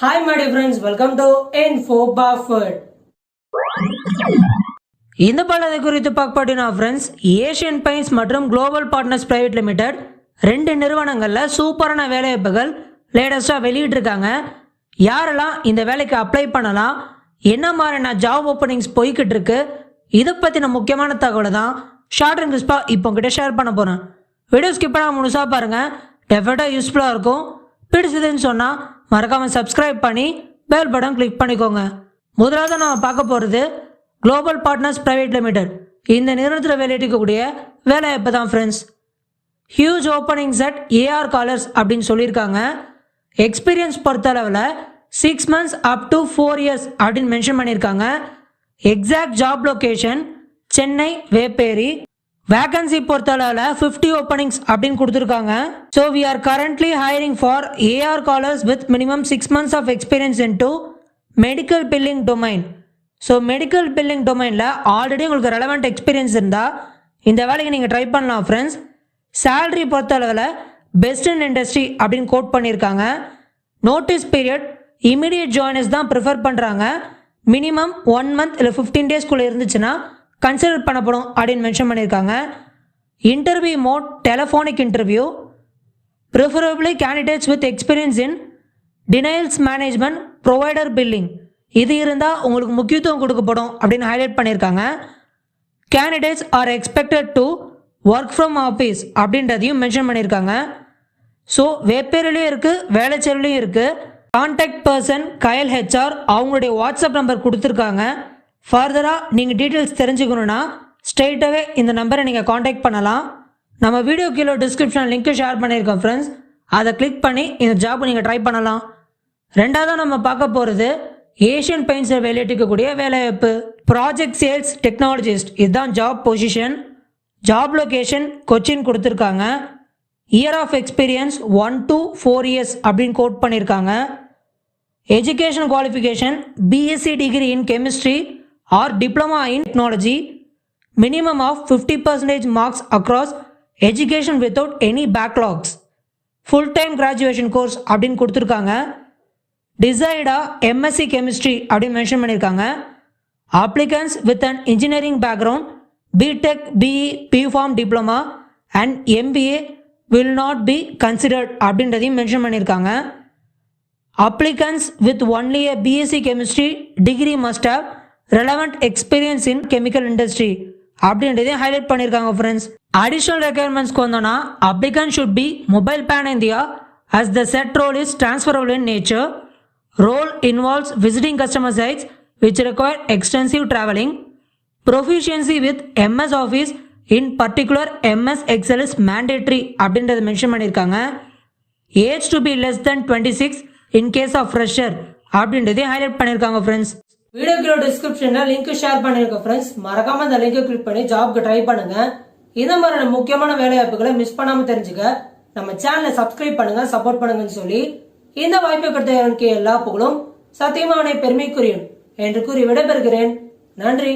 Hi my dear friends, welcome to Info Buffett. இந்த பலதை குறித்து பார்க்கப்பட்டினா friends, Asian paints மற்றும் global partners private limited ரெண்டு நிறுவனங்களில் சூப்பரான வேலைவாய்ப்புகள் லேட்டஸ்ட்டாக வெளியிட்டிருக்காங்க. யாரெல்லாம் இந்த வேலைக்கு அப்ளை பண்ணலாம், என்ன மாதிரியான ஜாப் ஓப்பனிங்ஸ் போய்கிட்டு இருக்கு, இதை பற்றின முக்கியமான தகவலை தான் ஷார்ட் அண்ட் கிறிஸ்பாக இப்போ கிட்ட ஷேர் பண்ண போகிறேன். வீடியோ ஸ்கிப் பண்ணால் முழுசாக பாருங்கள், டெஃபினட்டாக யூஸ்ஃபுல்லாக இருக்கும். பிடிச்சதுன்னு சொன்னால் மறக்காமல் சப்ஸ்கிரைப் பண்ணி பெல் பட்டன் கிளிக் பண்ணிக்கோங்க. முதலாவது நம்ம பார்க்க போகிறது குளோபல் பார்ட்னர்ஸ் பிரைவேட் லிமிடெட். இந்த நிறுவனத்தில் வெளியிட்டிருக்கக்கூடிய வேலைவாய்ப்பு தான் friends. Huge openings at AR callers அப்படின்னு சொல்லியிருக்காங்க. எக்ஸ்பீரியன்ஸ் பொறுத்தளவில் 6 months up to 4 years அப்படின்னு மென்ஷன் பண்ணியிருக்காங்க. Exact job location Chennai Vepery. Vacancy பொறுத்தளவில் 50 ஓப்பனிங்ஸ் அப்படின்னு கொடுத்துருக்காங்க. So we are currently hiring for AR callers with minimum 6 months of experience in to medical billing domain. So medical billing டொமைனில் already உங்களுக்கு relevant experience இருந்தால் இந்த வேலைக்கு நீங்கள் ட்ரை பண்ணலாம் ஃப்ரெண்ட்ஸ். சேலரி பொறுத்தளவில் பெஸ்ட் இன் இண்டஸ்ட்ரி அப்படின்னு கோட் பண்ணியிருக்காங்க. நோட்டீஸ் பீரியட் இமீடியட் ஜாயினர்ஸ் தான் ப்ரிஃபர் பண்ணுறாங்க. மினிமம் 1 month இல்லை 15 daysக்குள்ளே இருந்துச்சுன்னா கன்சிடர் பண்ணப்படும் அப்படின்னு மென்ஷன் பண்ணியிருக்காங்க. Interview mode telephonic interview. Preferably candidates with experience in denials management provider billing. இது இருந்தால் உங்களுக்கு முக்கியத்துவம் கொடுக்கப்படும் அப்படின்னு ஹைலைட் பண்ணியிருக்காங்க. Candidates are expected to work from office அப்படின்றதையும் மென்ஷன் பண்ணியிருக்காங்க. ஸோ வேப்பேரிலையும் இருக்குது, வேலைச்சேரிலையும் இருக்குது. கான்டாக்ட் பர்சன் கயல் ஹெச்ஆர் அவங்களுடைய வாட்ஸ்அப் நம்பர் கொடுத்துருக்காங்க. ஃபர்தராக நீங்கள் டீட்டெயில்ஸ் தெரிஞ்சுக்கணுன்னா ஸ்ட்ரெயிட்டாகவே இந்த நம்பரை நீங்கள் காண்டாக்ட் பண்ணலாம். நம்ம வீடியோ கீழே டிஸ்கிரிப்ஷன் லிங்க்கு ஷேர் பண்ணியிருக்கோம் ஃப்ரெண்ட்ஸ், அதை கிளிக் பண்ணி இந்த ஜாப் நீங்கள் ட்ரை பண்ணலாம். ரெண்டாவதாக நம்ம பார்க்க போகிறது ஏஷியன் பெயிண்ட்ஸில் வெளியிட்டிருக்கக்கூடிய வேலைவாய்ப்பு. ப்ராஜெக்ட் சேல்ஸ் டெக்னாலஜிஸ்ட், இதுதான் job position. Job location Cochin கொடுத்துருக்காங்க. Year of experience 1 to 4 years அப்படின்னு கோட் பண்ணியிருக்காங்க. Education qualification BSc degree in chemistry or diploma in technology. Minimum of 50% marks across education without any backlogs. Full time graduation course அப்படின்னு கொடுத்துருக்காங்க. டிசைடாக MSc chemistry அப்படின்னு mention பண்ணியிருக்காங்க. Applicants with an engineering background BTech BE BPharm diploma and MBA will not be considered அப்படின்றதையும் mention பண்ணியிருக்காங்க. Applicants with only a BSc chemistry degree must have relevant experience in chemical industry அப்படின்றதையும் highlight பண்ணியிருக்காங்க friends. Additional ரெக்யர்மெண்ட்ஸ்க்கு வந்தோன்னா applicant should be mobile pan India as the set role is transferable in nature. Role involves visiting customer sites which require extensive traveling. Proficiency with MS Office in particular MS Excel is mandatory அப்படின்றத mention பண்ணியிருக்காங்க. Age to be less than 26 in case of fresher அப்படின்றதே highlight பண்ணியிருக்காங்க friends. வீடியோக்கு டிஸ்கிரிப்ஷன்ல link share பண்ணிருக்கேன் friends, மறக்காம அந்த லிங்கை கிளிக் பண்ணி ஜாப்க்கு ட்ரை பண்ணுங்க. இந்த மாதிரியான முக்கியமான வேலைவாய்ப்புகளை மிஸ் பண்ணாம தெரிஞ்சுக்க நம்ம சேனலை சப்ஸ்கிரைப் பண்ணுங்க, சப்போர்ட் பண்ணுங்கன்னு சொல்லி இந்த வாய்ப்பை கொடுத்த எனக்கு எல்லா புகழும் சத்தியமான பெருமைக்குரியன் என்று கூறி விடைபெறுகிறேன். நன்றி.